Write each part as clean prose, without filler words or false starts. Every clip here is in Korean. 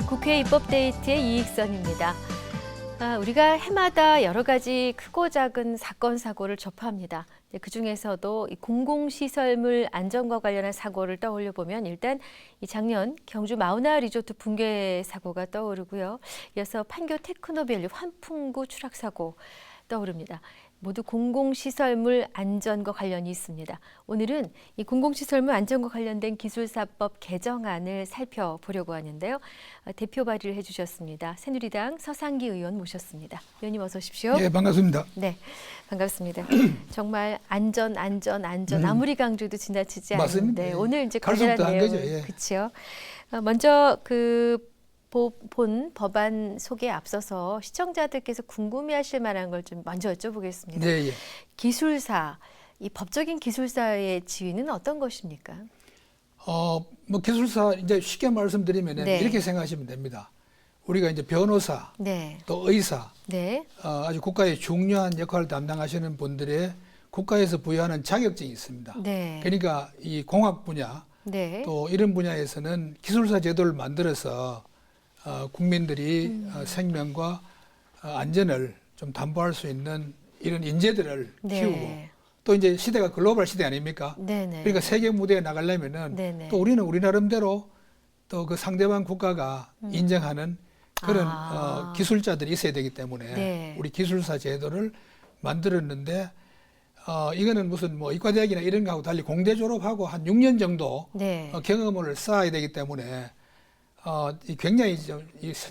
국회 입법데이트의 이익선입니다. 우리가 해마다 여러 가지 크고 작은 사건, 사고를 접합니다. 그중에서도 이 공공시설물 안전과 관련한 사고를 떠올려 보면 일단 이 작년 경주 마우나 리조트 붕괴 사고가 떠오르고요. 이어서 판교 테크노밸리 환풍구 추락 사고 떠오릅니다. 모두 공공시설물 안전과 관련이 있습니다. 오늘은 이 공공시설물 안전과 관련된 기술사법 개정안을 살펴보려고 하는데요. 대표 발의를 해주셨습니다. 새누리당 서상기 의원 모셨습니다. 의원님 어서 오십시오. 네, 반갑습니다. 네, 반갑습니다. 정말 안전 아무리 강조도 지나치지 맞습니다. 않는데 예. 오늘 이제 갈수록 관련한 더한 거죠. 내용, 예. 그렇죠. 먼저 본 법안 소개에 앞서서 시청자들께서 궁금해하실 만한 걸 좀 먼저 여쭤보겠습니다. 네, 예. 기술사, 이 법적인 기술사의 지위는 어떤 것입니까? 뭐 기술사 이제 쉽게 말씀드리면 네. 이렇게 생각하시면 됩니다. 우리가 이제 변호사, 네, 또 의사, 네, 아주 국가의 중요한 역할을 담당하시는 분들의 국가에서 부여하는 자격증이 있습니다. 네, 그러니까 이 공학 분야, 네, 또 이런 분야에서는 기술사 제도를 만들어서 국민들이 생명과 안전을 좀 담보할 수 있는 이런 인재들을 네. 키우고 또 이제 시대가 글로벌 시대 아닙니까? 네, 네. 그러니까 세계 무대에 나가려면은 네네. 또 우리는 우리 나름대로 또 그 상대방 국가가 인정하는 그런 기술자들이 있어야 되기 때문에 네. 우리 기술사 제도를 만들었는데 이거는 무슨 뭐 이과대학이나 이런 거하고 달리 공대 졸업하고 한 6년 정도 네. 경험을 쌓아야 되기 때문에 굉장히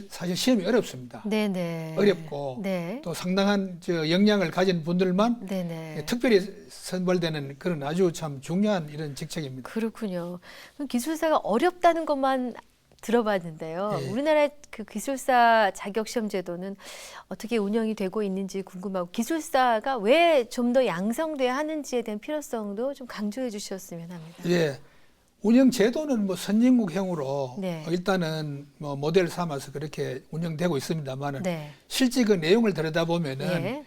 사실 시험이 어렵습니다. 네네. 어렵고 네. 또 상당한 역량을 가진 분들만 네네. 특별히 선발되는 그런 아주 참 중요한 이런 직책입니다. 그렇군요. 그럼 기술사가 어렵다는 것만 들어봤는데요. 예. 우리나라 그 기술사 자격시험 제도는 어떻게 운영이 되고 있는지 궁금하고 기술사가 왜 좀 더 양성돼야 하는지에 대한 필요성도 좀 강조해 주셨으면 합니다. 예. 운영 제도는 뭐 선진국형으로 네. 일단은 뭐 모델 삼아서 그렇게 운영되고 있습니다만은 네. 실제 그 내용을 들여다보면은 예.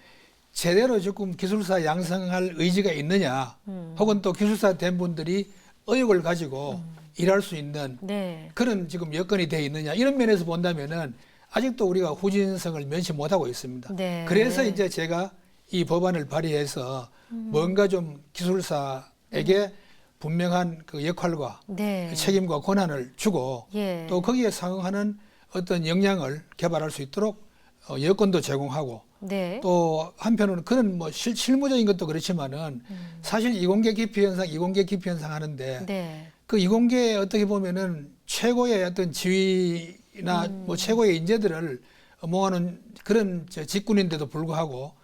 제대로 조금 기술사 양성할 의지가 있느냐 혹은 또 기술사 된 분들이 의욕을 가지고 일할 수 있는 네. 그런 지금 여건이 돼 있느냐 이런 면에서 본다면은 아직도 우리가 후진성을 면치 못하고 있습니다. 네. 그래서 이제 제가 이 법안을 발의해서 뭔가 좀 기술사에게 분명한 그 역할과 네. 책임과 권한을 주고 예. 또 거기에 상응하는 어떤 역량을 개발할 수 있도록 여건도 제공하고 네. 또 한편으로는 그런 뭐 실무적인 것도 그렇지만은 사실 이공계 기피 현상 하는데 네. 그 이공계에 어떻게 보면은 최고의 어떤 지위나 뭐 최고의 인재들을 모아놓은 그런 직군인데도 불구하고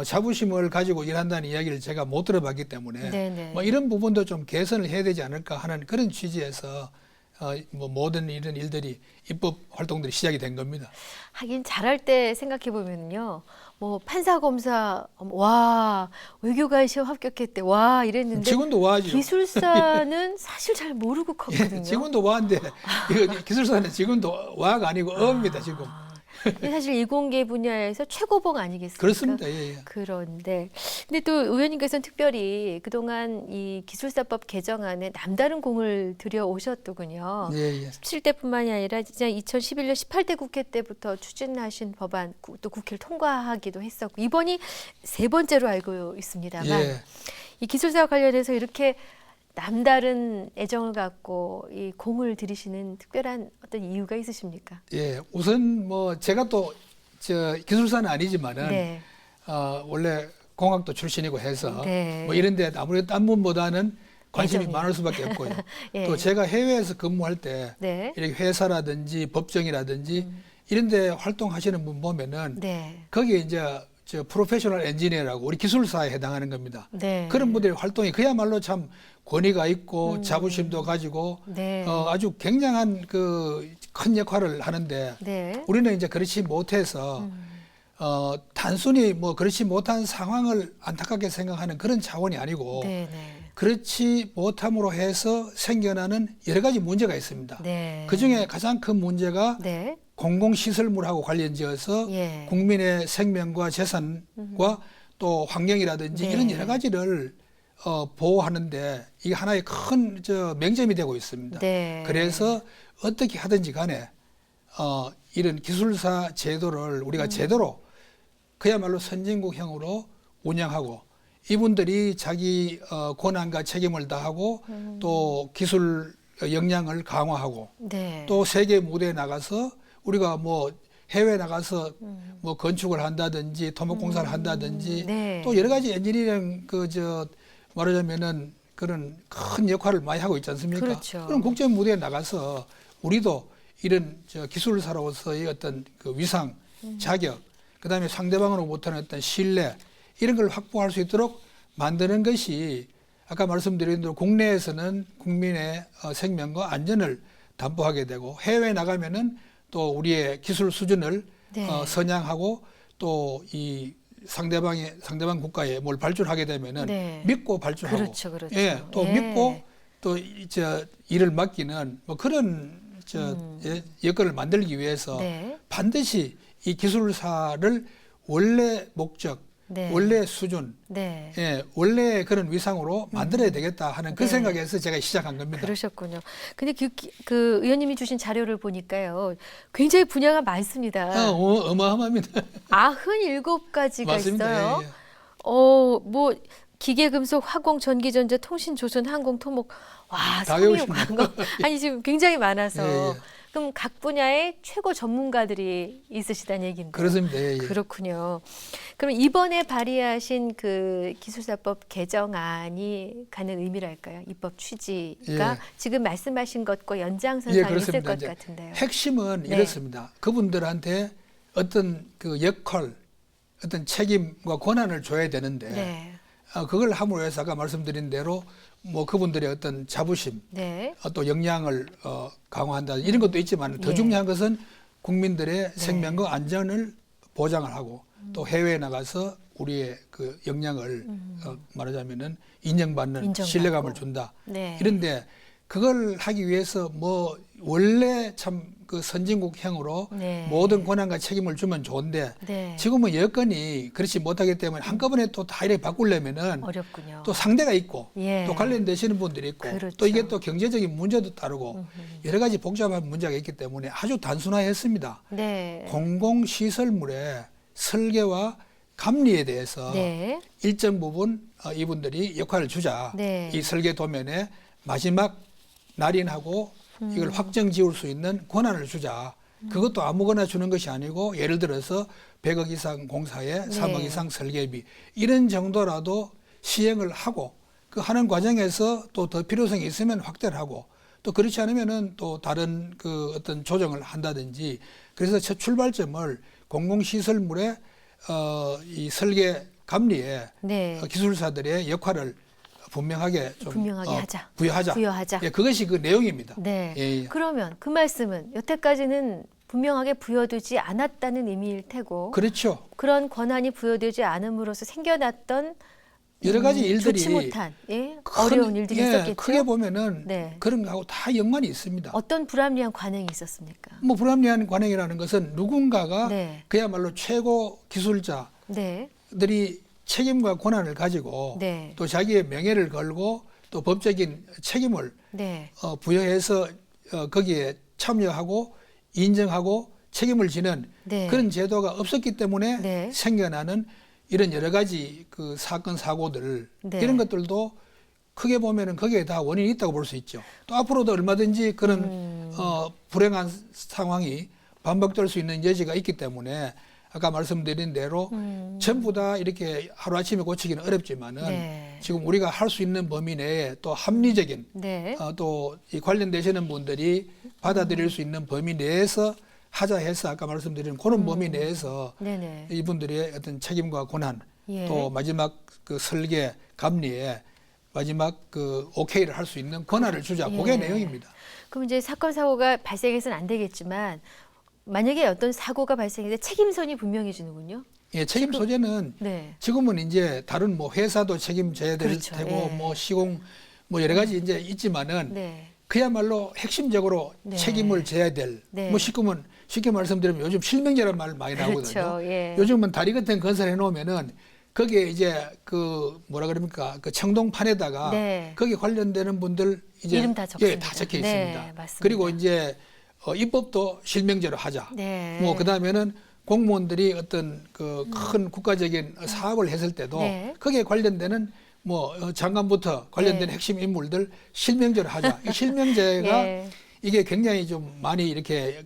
자부심을 가지고 일한다는 이야기를 제가 못 들어봤기 때문에 네네. 뭐 이런 부분도 좀 개선을 해야 되지 않을까 하는 그런 취지에서 뭐 모든 이런 일들이 입법 활동들이 시작이 된 겁니다. 하긴 잘할 때 생각해 보면요, 뭐 판사 검사 와 외교관 시험 합격했대 와 이랬는데 지금도 와죠. 기술사는 사실 잘 모르고 컸거든요. 예, 지금도 와인데 이거 기술사는 지금도 와가 아니고 어입니다 지금. 이게 사실 이공계 분야에서 최고봉 아니겠습니까? 그렇습니다. 예, 예. 그런데 근데 또 의원님께서는 특별히 그동안 이 기술사법 개정안에 남다른 공을 들여 오셨더군요. 예, 예. 17대뿐만이 아니라 진짜 2011년 18대 국회 때부터 추진하신 법안 또 국회를 통과하기도 했었고 이번이 세 번째로 알고 있습니다만 예. 이 기술사와 관련해서 이렇게 남다른 애정을 갖고 이 공을 들이시는 특별한 어떤 이유가 있으십니까? 예, 우선 뭐 제가 또 기술사는 아니지만은 네. 원래 공학도 출신이고 해서 네. 뭐 이런데 아무래도 딴 분보다는 관심이 애정이. 많을 수밖에 없고요. 예. 또 제가 해외에서 근무할 때 네. 이렇게 회사라든지 법정이라든지 이런데 활동하시는 분 보면은 네. 거기에 이제 프로페셔널 엔지니어라고 우리 기술사에 해당하는 겁니다. 네. 그런 분들의 활동이 그야말로 참 권위가 있고 자부심도 가지고 네. 아주 굉장한 그 큰 역할을 하는데 네. 우리는 이제 그렇지 못해서 단순히 뭐 그렇지 못한 상황을 안타깝게 생각하는 그런 차원이 아니고 네. 네. 그렇지 못함으로 해서 생겨나는 여러 가지 문제가 있습니다. 네. 그중에 가장 큰 문제가 네. 공공시설물하고 관련지어서 예. 국민의 생명과 재산과 또 환경이라든지 네. 이런 여러 가지를 보호하는데 이게 하나의 큰 맹점이 되고 있습니다. 네. 그래서 어떻게 하든지 간에 이런 기술사 제도를 우리가 제대로 그야말로 선진국형으로 운영하고 이분들이 자기 권한과 책임을 다하고 또 기술 역량을 강화하고 네. 또 세계 무대에 나가서 우리가 뭐 해외 나가서 뭐 건축을 한다든지 토목공사를 한다든지 네. 또 여러 가지 엔지니어링 말하자면은 그런 큰 역할을 많이 하고 있지 않습니까? 그렇죠. 그럼 국제 무대에 나가서 우리도 이런 기술사로서의 어떤 그 위상, 자격, 그다음에 상대방으로부터는 어떤 신뢰 이런 걸 확보할 수 있도록 만드는 것이 아까 말씀드린 대로 국내에서는 국민의 생명과 안전을 담보하게 되고 해외에 나가면은 또 우리의 기술 수준을 네. 선양하고 또 이 상대방 국가에 뭘 발주하게 되면은 네. 믿고 발주하고 그렇죠, 그렇죠. 예, 또 예. 믿고 또 일을 맡기는 뭐 그런 여건을 만들기 위해서 네. 반드시 이 기술사를 원래 목적, 네. 원래 수준, 네. 예, 원래 그런 위상으로 만들어야 되겠다 하는 그 네. 생각에서 제가 시작한 겁니다. 그러셨군요. 근데 그 의원님이 주신 자료를 보니까요. 굉장히 분야가 많습니다. 어마어마합니다. 97가지가 맞습니다. 있어요. 예, 예. 뭐 기계, 금속, 화공, 전기, 전자, 통신, 조선, 항공, 토목. 와, 다 섬유, 외우시네요. 광고. 아니 지금 굉장히 많아서. 예, 예. 그럼 각 분야의 최고 전문가들이 있으시다는 얘기인데. 그렇습니다. 예, 예. 그렇군요. 그럼 이번에 발의하신 그 기술사법 개정안이 갖는 의미랄까요? 입법 취지가 예. 지금 말씀하신 것과 연장선상에 있을 그렇습니다. 것 이제 같은데요. 핵심은 네. 이렇습니다. 그분들한테 어떤 그 역할, 어떤 책임과 권한을 줘야 되는데 네. 그걸 함으로 해서 아까 말씀드린 대로 뭐 그분들의 어떤 자부심, 네. 또 역량을 강화한다 이런 것도 있지만 더 예. 중요한 것은 국민들의 생명과 안전을 보장을 하고 또 해외에 나가서 우리의 그 역량을 말하자면은 인정받는 인정받고. 신뢰감을 준다. 네. 이런데 그걸 하기 위해서 뭐 원래 참 그 선진국형으로 네. 모든 권한과 책임을 주면 좋은데 네. 지금은 여건이 그렇지 못하기 때문에 한꺼번에 또 다 이렇게 바꾸려면은 어렵군요. 또 상대가 있고 예. 또 관련되시는 분들이 있고 그렇죠. 또 이게 또 경제적인 문제도 따르고 여러 가지 복잡한 문제가 있기 때문에 아주 단순화했습니다. 네. 공공시설물의 설계와 감리에 대해서 네. 일정 부분 이분들이 역할을 주자. 네. 이 설계 도면에 마지막 날인하고 이걸 확정 지을 수 있는 권한을 주자. 그것도 아무거나 주는 것이 아니고 예를 들어서 100억 이상 공사에 3억 이상 설계비 이런 정도라도 시행을 하고 그 하는 과정에서 또 더 필요성이 있으면 확대를 하고 또 그렇지 않으면은 또 다른 그 어떤 조정을 한다든지 그래서 첫 출발점을 공공시설물의 이 설계 감리에 네. 기술사들의 역할을 분명하게 좀 분명하게 하자. 부여하자. 부여하자. 예, 그것이 그 내용입니다. 네. 예, 예. 그러면 그 말씀은 여태까지는 분명하게 부여되지 않았다는 의미일 테고 그렇죠. 그런 권한이 부여되지 않음으로써 생겨났던 여러 가지 일들이 좋지 못한 어려운 일들이 있었겠죠. 크게 보면은 네. 그런 거하고 다 연관이 있습니다. 어떤 불합리한 관행이 있었습니까? 뭐 불합리한 관행이라는 것은 누군가가 네. 그야말로 최고 기술자들이 네. 책임과 권한을 가지고 네. 또 자기의 명예를 걸고 또 법적인 책임을 네. 부여해서 거기에 참여하고 인정하고 책임을 지는 네. 그런 제도가 없었기 때문에 네. 생겨나는 이런 여러 가지 그 사건 사고들 네. 이런 것들도 크게 보면은 거기에 다 원인이 있다고 볼 수 있죠. 또 앞으로도 얼마든지 그런 불행한 상황이 반복될 수 있는 여지가 있기 때문에 아까 말씀드린 대로 전부 다 이렇게 하루아침에 고치기는 어렵지만은 네. 지금 우리가 할 수 있는 범위 내에 또 합리적인 네. 또 이 관련되시는 분들이 받아들일 수 있는 범위 내에서 하자 해서 아까 말씀드린 그런 범위 내에서 네네. 이분들의 어떤 책임과 권한 예. 또 마지막 그 설계 감리에 마지막 그 오케이를 할 수 있는 권한을 주자. 그게 예. 내용입니다. 그럼 이제 사건 사고가 발생해서는 안 되겠지만 만약에 어떤 사고가 발생해서 책임선이 분명해지는군요. 예, 책임 소재는 네. 지금은 이제 다른 뭐 회사도 책임져야 될 그렇죠. 테고 예. 뭐 시공 뭐 여러 가지 이제 있지만은 네. 그야말로 핵심적으로 네. 책임을 져야 될 네. 뭐 쉽게 말씀드리면 요즘 실명제라는 말 많이 나오거든요. 그렇죠. 예. 요즘은 다리 같은 건설 해놓으면은 거기에 이제 그 뭐라 그럽니까 그 청동판에다가 네. 거기 관련되는 분들 이제 이름 다 적습니다. 예, 다 적혀 네, 있습니다. 맞습니다. 그리고 이제 입법도 실명제로 하자. 네. 뭐 그다음에는 공무원들이 어떤 그 큰 국가적인 사업을 했을 때도 네. 거기에 관련되는 뭐 장관부터 관련된 네. 핵심 인물들 실명제로 하자. 이 실명제가 예. 이게 굉장히 좀 많이 이렇게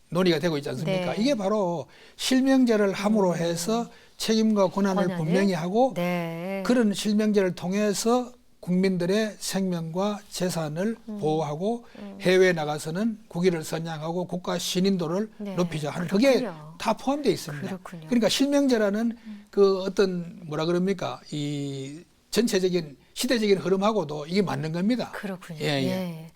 논의가 되고 있지 않습니까? 네. 이게 바로 실명제를 함으로 해서 책임과 권한을 권한을? 분명히 하고 네. 그런 실명제를 통해서 국민들의 생명과 재산을 보호하고 해외에 나가서는 국위를 선양하고 국가 신인도를 네. 높이자 하는 그게 그렇군요. 다 포함되어 있습니다. 그렇군요. 그러니까 실명제라는 그 어떤 뭐라 그럽니까 이 전체적인 시대적인 흐름하고도 이게 맞는 겁니다. 그렇군요. 예, 예. 예.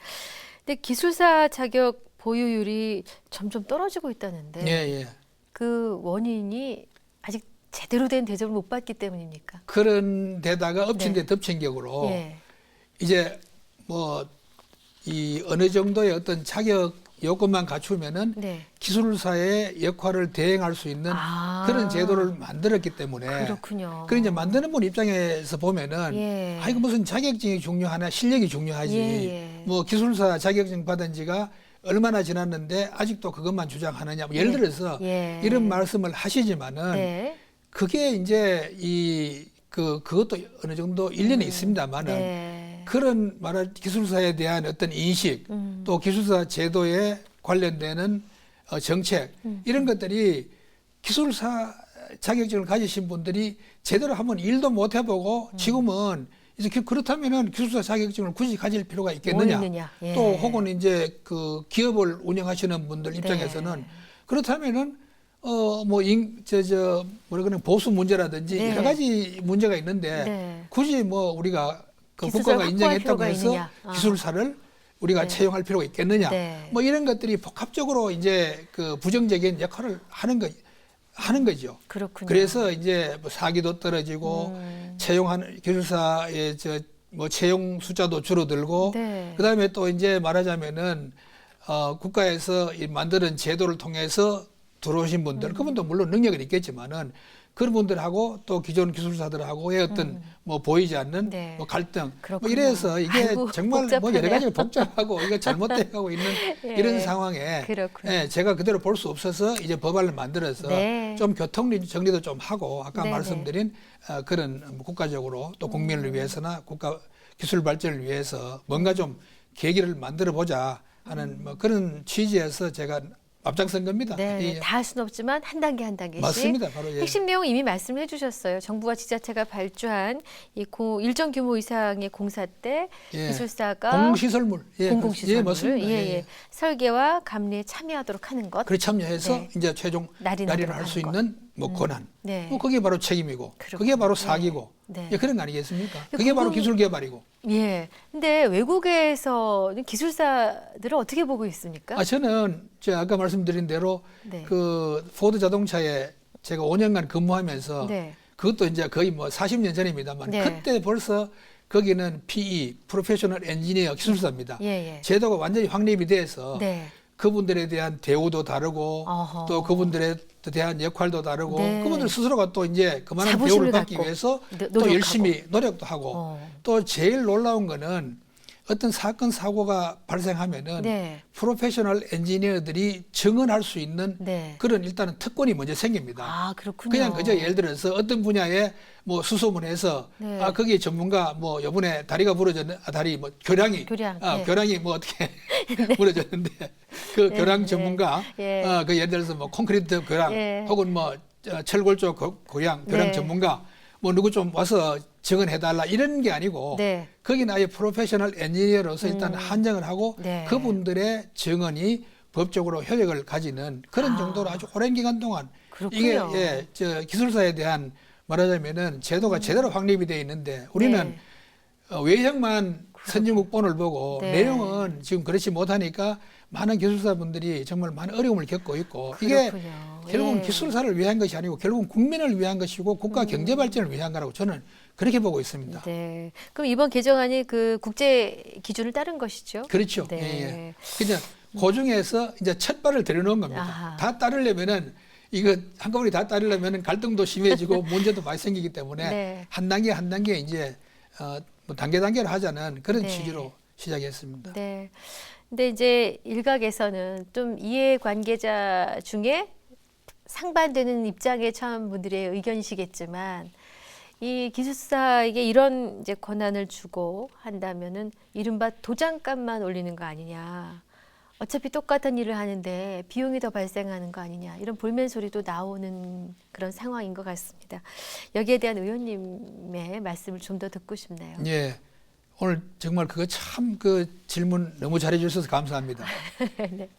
근데 기술사 자격 보유율이 점점 떨어지고 있다는데 예, 예. 그 원인이 아직 제대로 된 대접을 못 받기 때문입니까? 그런 데다가 엎친 네. 데 덮친 격으로 예. 이제 뭐 이 어느 정도의 어떤 자격 요건만 갖추면은 네. 기술사의 역할을 대행할 수 있는 아. 그런 제도를 만들었기 때문에 그렇군요. 그 이제 만드는 분 입장에서 보면은 예. 이거 무슨 자격증이 중요하나 실력이 중요하지 예, 예. 뭐 기술사 자격증 받은 지가 얼마나 지났는데 아직도 그것만 주장하느냐 뭐 예를 예. 들어서 예. 이런 말씀을 하시지만은 네. 그게 이제 그것도 어느 정도 일리는 있습니다만은 네. 그런 말할 기술사에 대한 어떤 인식 또 기술사 제도에 관련되는 정책 이런 것들이 기술사 자격증을 가지신 분들이 제대로 한번 일도 못 해보고 지금은 이제 그렇다면은 기술사 자격증을 굳이 가질 필요가 있겠느냐? 뭐 있느냐? 예. 또 혹은 이제 그 기업을 운영하시는 분들 입장에서는 네. 그렇다면은 뭐라 그러나 보수 문제라든지 네. 여러 가지 문제가 있는데 네. 굳이 뭐 우리가 그 기술사를 국가가 확보할 인정했다고 필요가 해서 있느냐? 아. 기술사를 우리가 네. 채용할 필요가 있겠느냐? 네. 뭐 이런 것들이 복합적으로 이제 그 부정적인 역할을 하는 거죠. 그렇군요. 그래서 이제 뭐 사기도 떨어지고 채용하는 기술사의 뭐 채용 숫자도 줄어들고 네. 그다음에 또 이제 말하자면은 국가에서 이 만드는 제도를 통해서 들어오신 분들 그분도 물론 능력은 있겠지만은 그런 분들하고 또 기존 기술사들하고의 어떤 뭐 보이지 않는 네. 뭐 갈등 뭐 그렇군요. 이래서 이게 아이고, 정말 뭐 복잡하네요. 여러 가지가 복잡하고 이거 잘못되고 있는 예. 이런 상황에 그렇군요. 예, 제가 그대로 볼 수 없어서 이제 법안을 만들어서 네. 좀 교통 정리도 좀 하고 아까 네네. 말씀드린 그런 국가적으로 또 국민을 위해서나 국가 기술 발전을 위해서 뭔가 좀 계기를 만들어 보자 하는 뭐 그런 취지에서 제가 앞장선 겁니다. 네, 예. 다 할 수는 없지만 한 단계 한 단계씩. 맞습니다. 바로 예. 핵심 내용 이미 말씀해 주셨어요. 정부와 지자체가 발주한 일정 규모 이상의 공사 때 예. 기술사가 공시설물 공공시설물을 예, 맞습니다. 예. 설계와 감리에 참여하도록 하는 것. 그래 참여해서 네. 이제 최종 날인하도록 할 수 하는 있는 뭐 권한. 네. 뭐 그게 바로 책임이고 그렇군요. 그게 바로 네. 사기고 네. 예, 그런 거 아니겠습니까? 그게 바로 기술 개발이고. 예. 근데 외국에서 기술사들을 어떻게 보고 있습니까? 저는 제가 아까 말씀드린 대로 네. 그 포드 자동차에 제가 5년간 근무하면서 네. 그것도 이제 거의 뭐 40년 전입니다만 네. 그때 벌써 거기는 PE 프로페셔널 엔지니어 기술사입니다. 예. 제도가 완전히 확립이 돼서 네. 그분들에 대한 대우도 다르고 어허. 또 그분들에 대한 역할도 다르고 네. 그분들 스스로가 또 이제 그만한 자부심을 대우를 받기 갖고 위해서 또 노력하고. 열심히 노력도 하고 또 제일 놀라운 거는 어떤 사건 사고가 발생하면은 네. 프로페셔널 엔지니어들이 증언할 수 있는 네. 그런 일단은 특권이 먼저 생깁니다. 아, 그렇군요. 그냥 그저 예를 들어서 어떤 분야에 뭐 수소문해서 네. 거기 전문가 뭐 요번에 다리가 부러졌는 다리 뭐 교량이 네. 교량이 뭐 어떻게 부러졌는데 그 네, 교량 네. 전문가 예. 그 예를 들어서 뭐 콘크리트 교량 예. 혹은 뭐 철골 쪽 교량 네. 전문가 뭐 누구 좀 와서 증언해달라 이런 게 아니고 네. 거기는 아예 프로페셔널 엔지니어로서 일단 한정을 하고 네. 그분들의 증언이 법적으로 효력을 가지는 그런 정도로 아주 오랜 기간 동안 그렇군요. 이게 기술사에 대한 말하자면은 제도가 제대로 확립이 되어 있는데 우리는 네. 외형만 선진국본을 보고 네. 내용은 지금 그렇지 못하니까 많은 기술사분들이 정말 많은 어려움을 겪고 있고 이게 그렇군요. 결국은 예. 기술사를 위한 것이 아니고 결국은 국민을 위한 것이고 국가 경제 발전을 위한 거라고 저는 그렇게 보고 있습니다. 네. 그럼 이번 개정안이 그 국제 기준을 따른 것이죠? 그렇죠. 네. 예. 그냥 그 중에서 이제 첫 발을 들여놓은 겁니다. 아하. 다 따르려면은 이거 한꺼번에 다 따르려면은 갈등도 심해지고 문제도 많이 생기기 때문에 네. 한 단계 한 단계 이제 뭐 단계로 하자는 그런 네. 취지로 시작했습니다. 네. 근데 이제 일각에서는 좀 이해관계자 중에 상반되는 입장에 처한 분들의 의견이시겠지만 이 기술사에게 이런 이제 권한을 주고 한다면은 이른바 도장값만 올리는 거 아니냐. 어차피 똑같은 일을 하는데 비용이 더 발생하는 거 아니냐. 이런 볼멘 소리도 나오는 그런 상황인 것 같습니다. 여기에 대한 의원님의 말씀을 좀 더 듣고 싶네요. 예. 오늘 정말 그거 참 그 질문 너무 잘해 주셔서 감사합니다. 네.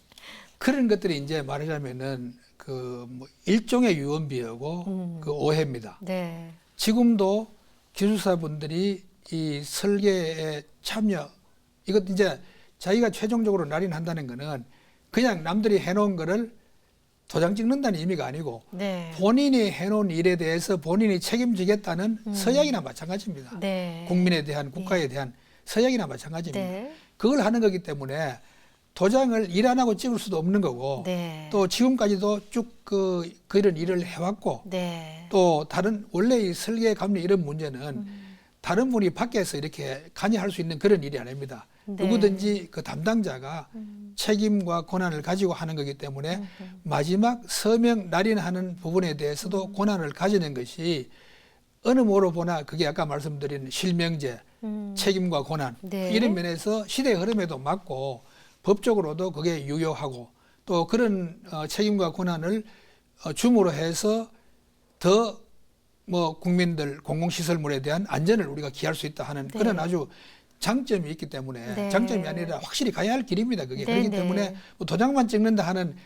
그런 것들이 이제 말하자면은 그 뭐 일종의 유언비어고 그 오해입니다. 네. 지금도 기술사분들이 이 설계에 참여, 이것 이제 자기가 최종적으로 날인한다는 거는 그냥 남들이 해놓은 거를 도장 찍는다는 의미가 아니고 네. 본인이 해놓은 일에 대해서 본인이 책임지겠다는 서약이나 마찬가지입니다. 네. 국민에 대한, 국가에 대한 서약이나 마찬가지입니다. 네. 그걸 하는 거기 때문에 도장을 일 안 하고 찍을 수도 없는 거고 네. 또 지금까지도 쭉 그런 일을 해왔고 네. 또 다른 원래 이 설계 감리 이런 문제는 다른 분이 밖에서 이렇게 관여할 수 있는 그런 일이 아닙니다. 네. 누구든지 그 담당자가 책임과 권한을 가지고 하는 거기 때문에 마지막 서명 날인하는 부분에 대해서도 권한을 가지는 것이 어느 뭐로 보나 그게 아까 말씀드린 실명제, 책임과 권한 네. 이런 면에서 시대의 흐름에도 맞고 법적으로도 그게 유효하고 또 그런 책임과 권한을 줌으로 해서 더 뭐 국민들 공공시설물에 대한 안전을 우리가 기할 수 있다 하는 네. 그런 아주 장점이 있기 때문에 네. 장점이 아니라 확실히 가야 할 길입니다. 그게 네, 그렇기 네. 때문에 뭐 도장만 찍는다 하는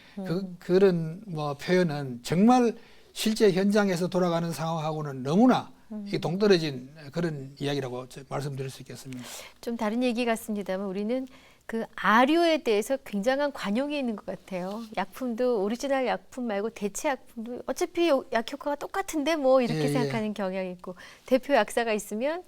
그런 뭐 표현은 정말 실제 현장에서 돌아가는 상황하고는 너무나 이 동떨어진 그런 이야기라고 말씀드릴 수 있겠습니다. 좀 다른 얘기 같습니다만 우리는 그 아류에 대해서 굉장한 관용이 있는 것 같아요. 약품도 오리지널 약품 말고 대체 약품도 어차피 약 효과가 똑같은데 뭐 이렇게 예, 예. 생각하는 경향이 있고 대표 약사가 있으면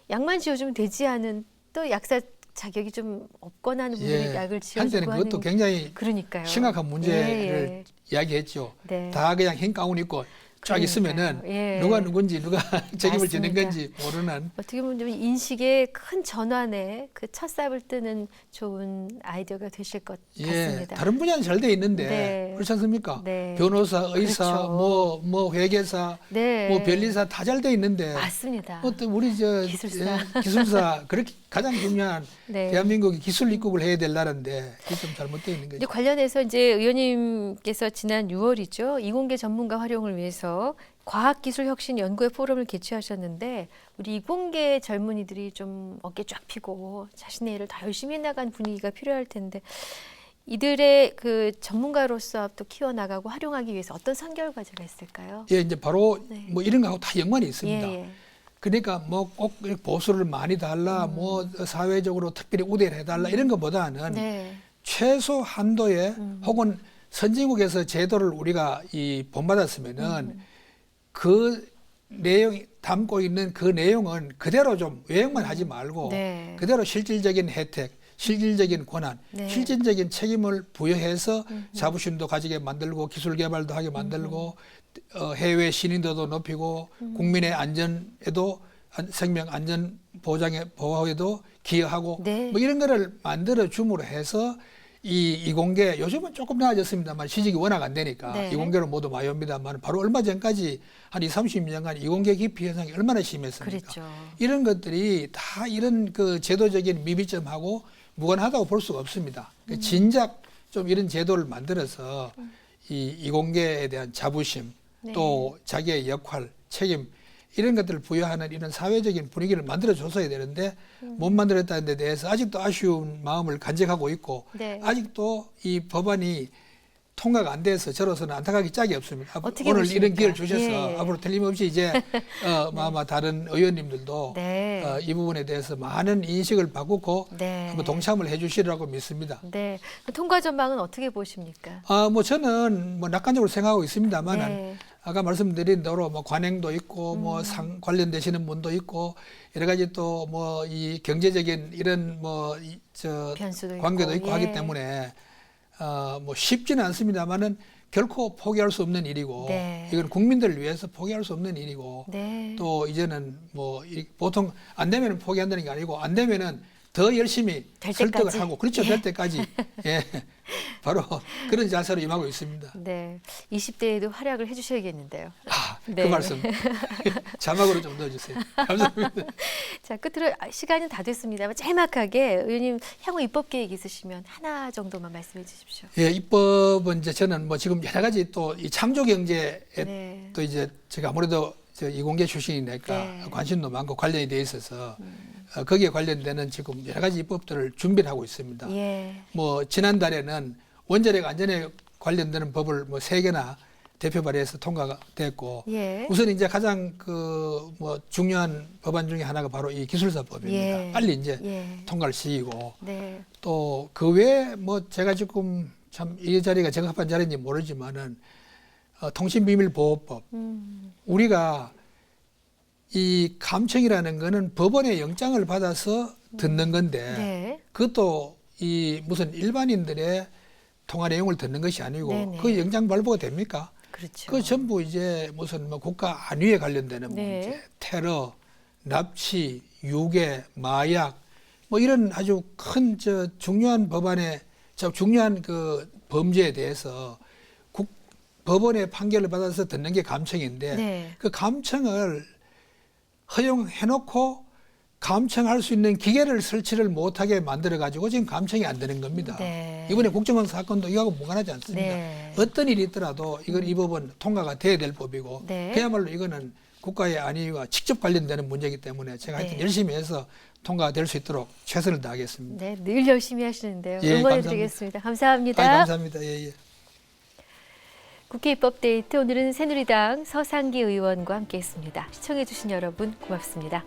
약만 지어주면 되지 않은 또 약사 자격이 좀 없거나 하는 분들이 예. 약을 지어주고 한때는 하는 그것도 굉장히 그러니까요. 심각한 문제를 예, 예. 이야기했죠. 네. 다 그냥 흰 가운 입고 쫙 그러니까요. 있으면은 예. 누가 누군지 누가 책임을 지는 맞습니다. 건지 모르는 어떻게 보면 좀 인식의 큰 전환에 그 첫 삽을 뜨는 좋은 아이디어가 되실 것 예, 같습니다. 다른 분야는 잘 돼 있는데 네. 그렇지 않습니까? 네. 변호사, 의사, 그렇죠. 뭐 회계사, 네. 뭐 변리사 다 잘 돼 있는데 맞습니다. 어떤 우리 저 기술사. 기술사 그렇게 가장 중요한 네. 대한민국이 기술 입국을 해야 될 나라인데 그게 좀 잘못되어 있는 이제 거죠. 관련해서 이제 의원님께서 지난 6월이죠. 이공계 전문가 활용을 위해서 과학기술혁신연구회 포럼을 개최하셨는데 우리 이공계 젊은이들이 좀 어깨 쫙 펴고 자신의 일을 더 열심히 해나간 분위기가 필요할 텐데 이들의 그 전문가로서 또 키워나가고 활용하기 위해서 어떤 선결 과제가 있을까요? 예, 이제 바로 네. 뭐 이런 거하고 다 연관이 있습니다. 예, 예. 그러니까 뭐 꼭 보수를 많이 달라, 뭐 사회적으로 특별히 우대를 해달라 이런 것보다는 네. 최소 한도의 혹은 선진국에서 제도를 우리가 이 본받았으면은 그 내용 담고 있는 그 내용은 그대로 좀 외형만 하지 말고 네. 그대로 실질적인 혜택, 실질적인 권한, 네. 실질적인 책임을 부여해서 자부심도 가지게 만들고 기술 개발도 하게 만들고 해외 신인도도 높이고 국민의 안전에도 생명 안전 보장에 보호에도 기여하고 네. 뭐 이런 거를 만들어 줌으로 해서 이 이공계 요즘은 조금 나아졌습니다만 시직이 워낙 안 되니까 네. 이공계로 모두 많이 옵니다만 바로 얼마 전까지 한 20, 30년간 이공계 기피 현상이 얼마나 심했습니까? 그렇죠. 이런 것들이 다 이런 그 제도적인 미비점하고 무관하다고 볼 수가 없습니다. 진작 좀 이런 제도를 만들어서 이 이공계에 대한 자부심 네. 또 자기의 역할, 책임 이런 것들을 부여하는 이런 사회적인 분위기를 만들어줬어야 되는데 못 만들었다는 데 대해서 아직도 아쉬운 마음을 간직하고 있고 네. 아직도 이 법안이 통과가 안 돼서 저로서는 안타깝게 짝이 없습니다. 어떻게 오늘 보십니까? 이런 기회를 주셔서 예, 예. 앞으로 틀림없이 이제 아마 다른 의원님들도 네. 이 부분에 대해서 많은 인식을 바꾸고 네. 한번 동참을 해주시리라고 믿습니다. 네. 통과 전망은 어떻게 보십니까? 뭐 저는 뭐 낙관적으로 생각하고 있습니다만 네. 아까 말씀드린 대로 뭐 관행도 있고 뭐 상 관련되시는 분도 있고 여러 가지 또 뭐 이 경제적인 이런 뭐 저 변수도 관계도 있고 예. 하기 때문에 뭐 쉽지는 않습니다만은 결코 포기할 수 없는 일이고 네. 이건 국민들을 위해서 포기할 수 없는 일이고 네. 또 이제는 뭐 보통 안 되면은 포기한다는 게 아니고 안 되면은 더 열심히 될 설득을 때까지. 하고 그렇죠. 될 때까지 예, 바로 그런 자세로 임하고 있습니다. 네, 20대에도 활약을 해주셔야겠는데요. 그 네. 말씀 자막으로 좀 넣어주세요. 감사합니다. 자, 끝으로 시간은 다 됐습니다만 짤막하게 의원님 향후 입법 계획 있으시면 하나 정도만 말씀해 주십시오. 예, 입법은 이제 저는 뭐 지금 여러 가지 또 이 창조 경제에 네. 또 이제 제가 아무래도 저 이공계 출신이니까 네. 관심도 많고 관련이 돼 있어서 거기에 관련되는 지금 여러 가지 입법들을 준비를 하고 있습니다. 예. 뭐 지난달에는 원자력 안전에 관련되는 법을 뭐 3개나 대표 발의해서 통과가 됐고 예. 우선 이제 가장 그 뭐 중요한 법안 중에 하나가 바로 이 기술사법입니다. 예. 빨리 이제 예. 통과를 시키고 네. 또 그 외에 뭐 제가 지금 참 이 자리가 적합한 자리인지 모르지만은 통신비밀보호법 우리가 이 감청이라는 거는 법원의 영장을 받아서 듣는 건데 네. 그것도 이 무슨 일반인들의 통화 내용을 듣는 것이 아니고 네네. 그 영장 발부가 됩니까? 그렇죠. 그 전부 이제 무슨 뭐 국가 안위에 관련되는 네. 문제, 테러, 납치, 유괴, 마약 뭐 이런 아주 큰 저 중요한 법안에 저 중요한 그 범죄에 대해서 법원의 판결을 받아서 듣는 게 감청인데 네. 그 감청을 허용해놓고 감청할 수 있는 기계를 설치를 못하게 만들어가지고 지금 감청이 안 되는 겁니다. 네. 이번에 국정원 사건도 이거하고 무관하지 않습니다. 네. 어떤 일이 있더라도 이 법은 통과가 돼야 될 법이고 네. 그야말로 이거는 국가의 안위와 직접 관련되는 문제이기 때문에 제가 하여튼 네. 열심히 해서 통과될 수 있도록 최선을 다하겠습니다. 네, 늘 열심히 하시는데요. 예, 응원해드리겠습니다. 감사합니다. 감사합니다. 예, 예. 국회 입법데이트 오늘은 새누리당 서상기 의원과 함께했습니다. 시청해주신 여러분 고맙습니다.